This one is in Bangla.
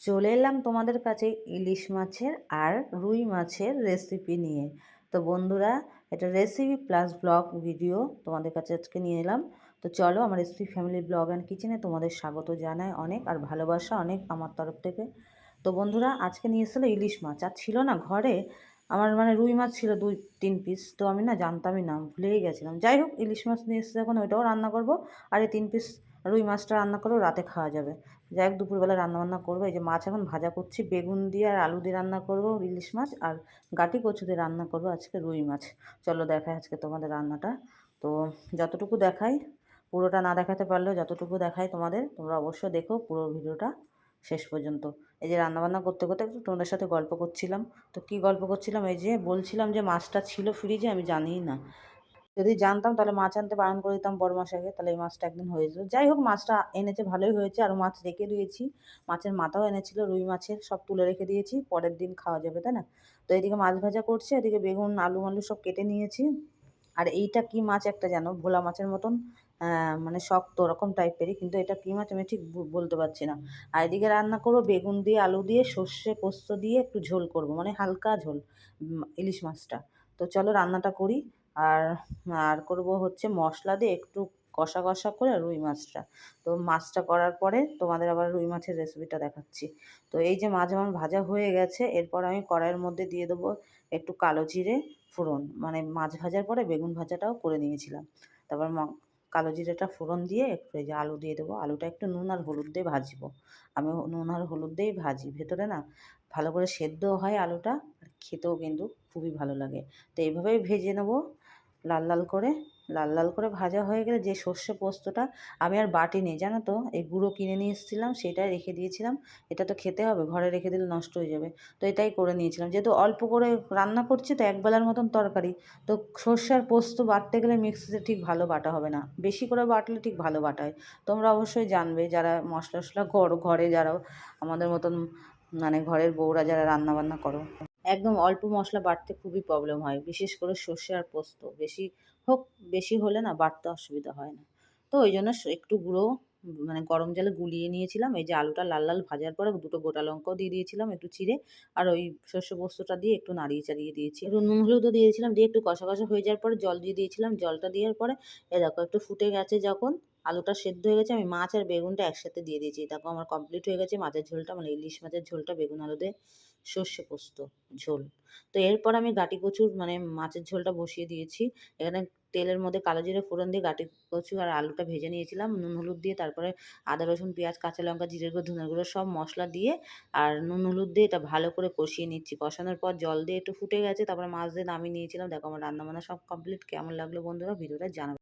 চলে এলাম তোমাদের কাছে ইলিশ মাছের আর রুই মাছের রেসিপি নিয়ে। তো বন্ধুরা, এটা রেসিপি প্লাস ব্লগ ভিডিও তোমাদের কাছে আজকে নিয়ে এলাম। তো চলো, আমার এসপি ফ্যামিলি ব্লগ অ্যান্ড কিচেনে তোমাদের স্বাগত জানাই অনেক, আর ভালোবাসা অনেক আমার তরফ থেকে। তো বন্ধুরা, আজকে নিয়ে এসেছিলো ইলিশ মাছ, আর ছিল না ঘরে আমার, মানে রুই মাছ ছিল 2-3 পিস। তো আমি না জানতামই না, ভুলেই গেছিলাম। যাই হোক, ইলিশ মাছ নিয়ে এসেছে যখন ওইটাও রান্না করব, আর এই 3 পিস রুই মাছটা রান্না করেও রাতে খাওয়া যাবে। যাই হোক, দুপুরবেলা রান্নাবান্না করবো। এই যে মাছ এখন ভাজা করছি, বেগুন দিয়ে আর আলু দিয়ে রান্না করব ইলিশ মাছ, আর গাটি কচু দিয়ে রান্না করব আজকে রুই মাছ। চলো দেখাই আজকে তোমাদের রান্নাটা। তো যতটুকু দেখাই, পুরোটা না দেখাতে পারলেও যতটুকু দেখাই তোমাদের, তোমরা অবশ্যই দেখো পুরো ভিডিওটা শেষ পর্যন্ত। এই যে রান্নাবান্না করতে করতে একটু তোমাদের সাথে গল্প করছিলাম। তো কি গল্প করছিলাম, এই যে বলছিলাম যে মাছটা ছিল ফ্রিজে, আমি জানিই না। যদি জানতাম তাহলে মাছ আনতে বারণ করে দিতাম বড় মশাইকে, তাহলে এই মাছটা একদিন হয়ে যেত। যাই হোক, মাছটা এনেছে ভালোই হয়েছে, আর মাছ রেখে দিয়েছি। মাছের মাথাও এনেছিল, রুই মাছের সব তুলে রেখে দিয়েছি, পরের দিন খাওয়া যাবে, তাই না? তো এদিকে মাছ ভাজা করছি, এদিকে বেগুন আলু মালু সব কেটে নিয়েছি। আর এইটা কি মাছ একটা জানো, ভোলা মাছের মতন, মানে শক্ত ওরকম টাইপেরই, কিন্তু এটা কি মাছ আমি ঠিক বলতে পারছি না। আর এদিকে রান্না করবো বেগুন দিয়ে আলু দিয়ে সর্ষে পোস্ত দিয়ে একটু ঝোল করব, মানে হালকা ঝোল, ইলিশ মাছটা। তো চলো রান্নাটা করি। আর আর করব হচ্ছে মশলা দিয়ে একটু কষা কষা করে রুই মাছটা। তো মাছটা করার পরে তোমাদের আবার রুই মাছের রেসিপিটা দেখাচ্ছি। তো এই যে মাছ আমার ভাজা হয়ে গেছে, এরপর আমি কড়াইয়ের মধ্যে দিয়ে দেবো একটু কালো জিরে ফোড়ন, মানে মাছ ভাজার পরে বেগুন ভাজাটাও করে নিয়েছিলাম। তারপর কালো জিরেটা ফোড়ন দিয়ে একটু এই যে আলু দিয়ে দেবো। আলুটা একটু নুন আর হলুদ দিয়ে ভাজবো। আমি নুন আর হলুদ দিয়েই ভাজি, ভেতরে না ভালো করে সেদ্ধও হয় আলুটা, আর খেতেও কিন্তু খুবই ভালো লাগে। তো এইভাবেই ভেজে নেবো লাল লাল করে। লাল লাল করে ভাজা হয়ে গেলে যে সর্ষে পোস্তটা, আমি আর বাটিনি জানো তো, এই গুঁড়ো কিনে নিয়ে এসেছিলাম, সেটাই রেখে দিয়েছিলাম। এটা তো খেতে হবে, ঘরে রেখে দিলে নষ্ট হয়ে যাবে। তো এটাই করে নিয়েছিলাম, যেহেতু অল্প করে রান্না করছি তো একবেলার মতন তরকারি। তো সর্ষে আর পোস্ত বাটতে গেলে মিক্সিতে ঠিক ভালো বাটা হবে না, বেশি করে বাটলে ঠিক ভালো বাটা হয়। তোমরা অবশ্যই জানবে যারা মশলা টশলা ঘরে যারা আমাদের মতন, মানে ঘরের বউরা যারা রান্না বান্না করো, একদম অল্প মশলা বাটতে খুবই প্রবলেম হয়, বিশেষ করে সর্ষে আর পোস্ত বেশি হোক, বেশি হলে না বাটতে অসুবিধা হয় না। তো ওই জন্য একটু গুঁড়ো, মানে গরম জলে গুলিয়ে নিয়েছিলাম। এই যে আলুটা লাল লাল ভাজার পরে দুটো গোটা লঙ্কাও দিয়ে দিয়েছিলাম একটু চিড়ে, আর ওই সর্ষে পোস্তটা দিয়ে একটু নাড়িয়ে চাড়িয়ে দিয়েছি, একটু নুন হলুদও দিয়েছিলাম, দিয়ে একটু কষা কষা হয়ে যাওয়ার পরে জল দিয়ে দিয়েছিলাম। জলটা দেওয়ার পরে এ দেখো একটু ফুটে গেছে যখন, আলুটা সেদ্ধ হয়ে গেছে, আমি মাছ আর বেগুনটা একসাথে দিয়ে দিয়েছি। দেখো আমার কমপ্লিট হয়ে গেছে মাছের ঝোলটা, মানে ইলিশ মাছের ঝোলটা বেগুন আলু দিয়ে সর্ষে পোস্ত ঝোল। তো এরপর আমি গাটি কচুর, মানে মাছের ঝোলটা বসিয়ে দিয়েছি। এখানে তেলের মধ্যে কালো জিরে ফোড়ন দিয়ে গাটি কচু আর আলুটা ভেজে নিয়েছিলাম নুন হলুদ দিয়ে। তারপরে আদা রসুন পেঁয়াজ কাঁচা লঙ্কা জিরে গুঁড়ো ধনে গুঁড়ো সব মশলা দিয়ে আর নুন হলুদ দিয়ে এটা ভালো করে কষিয়ে নিচ্ছি। কষানোর পর জল দিয়ে একটু ফুটে গেছে, তারপরে মাছ দিয়ে নামিয়ে নিয়েছিলাম। দেখো আমার রান্না বান্না সব কমপ্লিট। কেমন লাগলো বন্ধুরা ভিডিওটা জানাবেন।